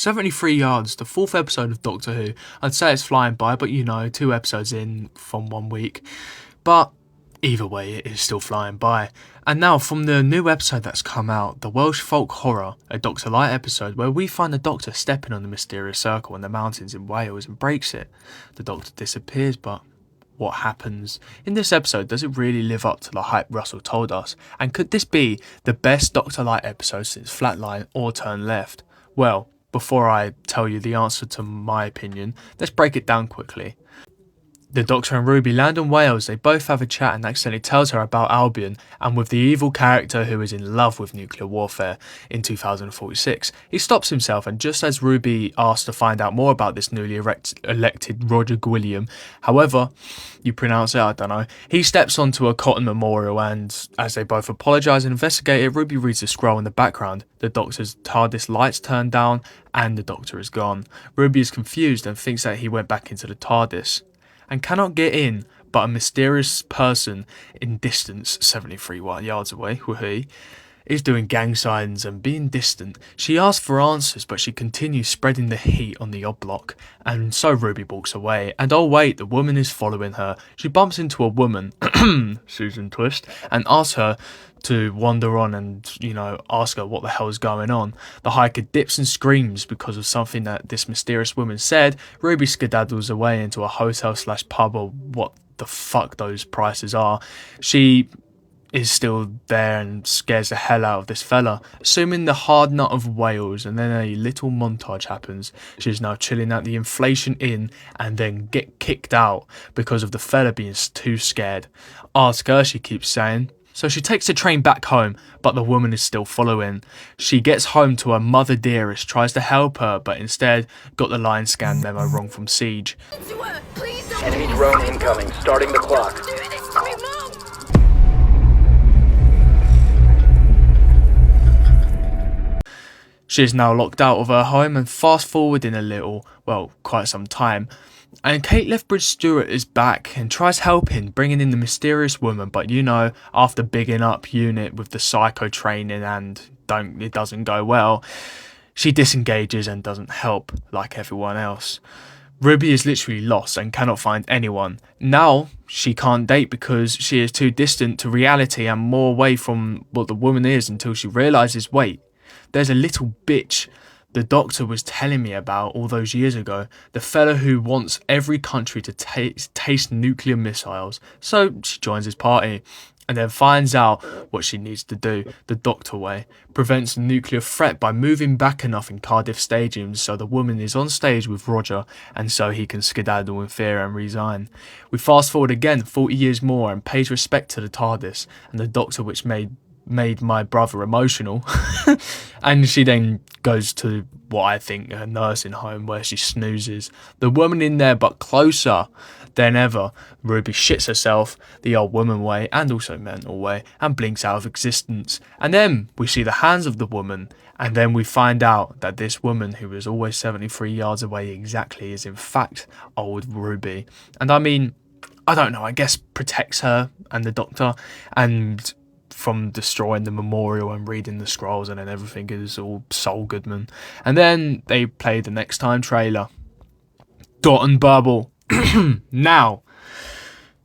73 yards, the fourth episode of Doctor Who. I'd say it's flying by, but 2 episodes in from 1 week. But either way, it is still flying by. And now, from the new episode that's come out, the Welsh Folk Horror, a Dr. Light episode where we find the Doctor stepping on the mysterious circle in the mountains in Wales and breaks it. The Doctor disappears, but what happens? In this episode, does it really live up to the hype Russell told us? And could this be the best Dr. Light episode since Flatline or Turn Left? Well, before I tell you the answer to my opinion, let's break it down quickly. The Doctor and Ruby land in Wales. They both have a chat and accidentally tells her about Albion and with the evil character who is in love with nuclear warfare in 2046. He stops himself, and just as Ruby asks to find out more about this newly elected Roger Gwilliam, however you pronounce it, I don't know, he steps onto a cotton memorial, and as they both apologise and investigate it, Ruby reads the scroll in the background. The Doctor's TARDIS lights turn down and the Doctor is gone. Ruby is confused and thinks that he went back into the TARDIS and cannot get in, but a mysterious person in distance, 73 yards away, woohoo, is doing gang signs and being distant. She asks for answers, but she continues spreading the heat on the odd block, and so Ruby walks away. And oh wait, the woman is following her. She bumps into a woman, Susan Twist, and asks her to wander on and, ask her what the hell is going on. The hiker dips and screams because of something that this mysterious woman said. Ruby skedaddles away into a hotel/pub, or what the fuck those prices are. She is still there and scares the hell out of this fella, assuming the hard nut of Wales, and then a little montage happens. She's now chilling at the Inflation Inn and then get kicked out because of the fella being too scared. Ask her, she keeps saying. So she takes the train back home, but the woman is still following. She gets home to her mother dearest, tries to help her, but instead got the line scan memo wrong from Siege. Enemy drone incoming, starting the clock. She is now locked out of her home, and fast forwarding a little, quite some time, and Kate Lethbridge-Stewart is back and tries helping, bringing in the mysterious woman, but after bigging up Unit with the psycho training and it doesn't go well, she disengages and doesn't help like everyone else. Ruby is literally lost and cannot find anyone. Now she can't date because she is too distant to reality and more away from what the woman is, until she realises, wait, there's a little bitch the Doctor was telling me about all those years ago, the fella who wants every country to taste nuclear missiles. So she joins his party and then finds out what she needs to do the Doctor way. Prevents a nuclear threat by moving back enough in Cardiff Stadium so the woman is on stage with Roger, and so he can skedaddle in fear and resign. We fast forward again 40 years more and pays respect to the TARDIS and the Doctor, which made my brother emotional. And she then goes to what I think a nursing home where she snoozes. The woman in there, but closer than ever. Ruby shits herself the old woman way and also mental way and blinks out of existence. And then we see the hands of the woman, and then we find out that this woman, who was always 73 yards away exactly, is in fact old Ruby. And I don't know, I guess protects her and the Doctor and from destroying the memorial and reading the scrolls, and then everything is all Saul Goodman. And then they play the next time trailer. Dot and Bubble. Now,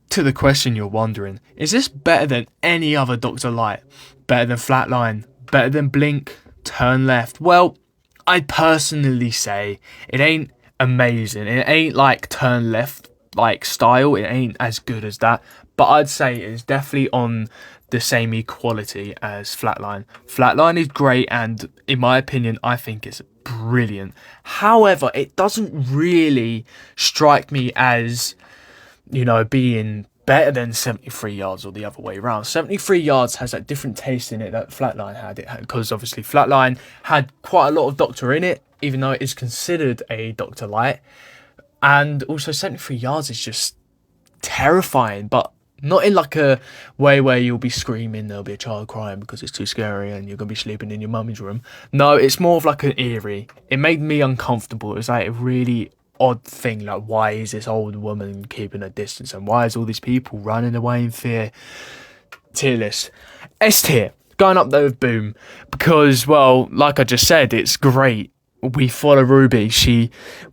to the question you're wondering, is this better than any other Dr. Light? Better than Flatline? Better than Blink? Turn Left? Well, I'd personally say it ain't amazing. It ain't like Turn Left like style. It ain't as good as that. But I'd say it's definitely on the same equality as Flatline. Flatline is great, and in my opinion, I think it's brilliant. However, it doesn't really strike me as, being better than 73 yards or the other way around. 73 yards has that different taste in it that Flatline had. It had, because obviously Flatline had quite a lot of Doctor in it, even though it is considered a Doctor Light. And also 73 yards is just terrifying, but not in like a way where you'll be screaming, there'll be a child crying because it's too scary and you're going to be sleeping in your mummy's room. No, it's more of like an eerie. It made me uncomfortable. It was like a really odd thing, like why is this old woman keeping a distance and why is all these people running away in fear? Tier list. S tier. Going up there with Boom because, well, like I just said, it's great. we follow Ruby.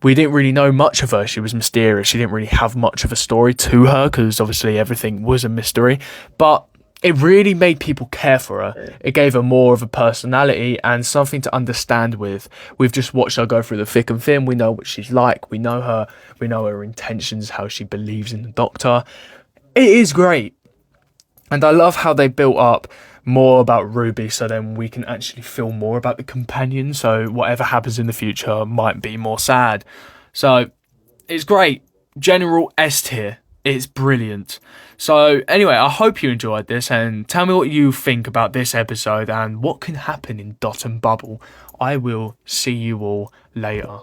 We didn't really know much of her. She was mysterious. She didn't really have much of a story to her because obviously everything was a mystery. But it really made people care for her. It gave her more of a personality and something to understand with. We've just watched her go through the thick and thin. We know what she's like. We know her. We know her intentions, how she believes in the Doctor. It is great. And I love how they built up more about Ruby so then we can actually feel more about the companion. So whatever happens in the future might be more sad. So it's great. General S tier. It's brilliant. So anyway, I hope you enjoyed this and tell me what you think about this episode and what can happen in Dot and Bubble. I will see you all later.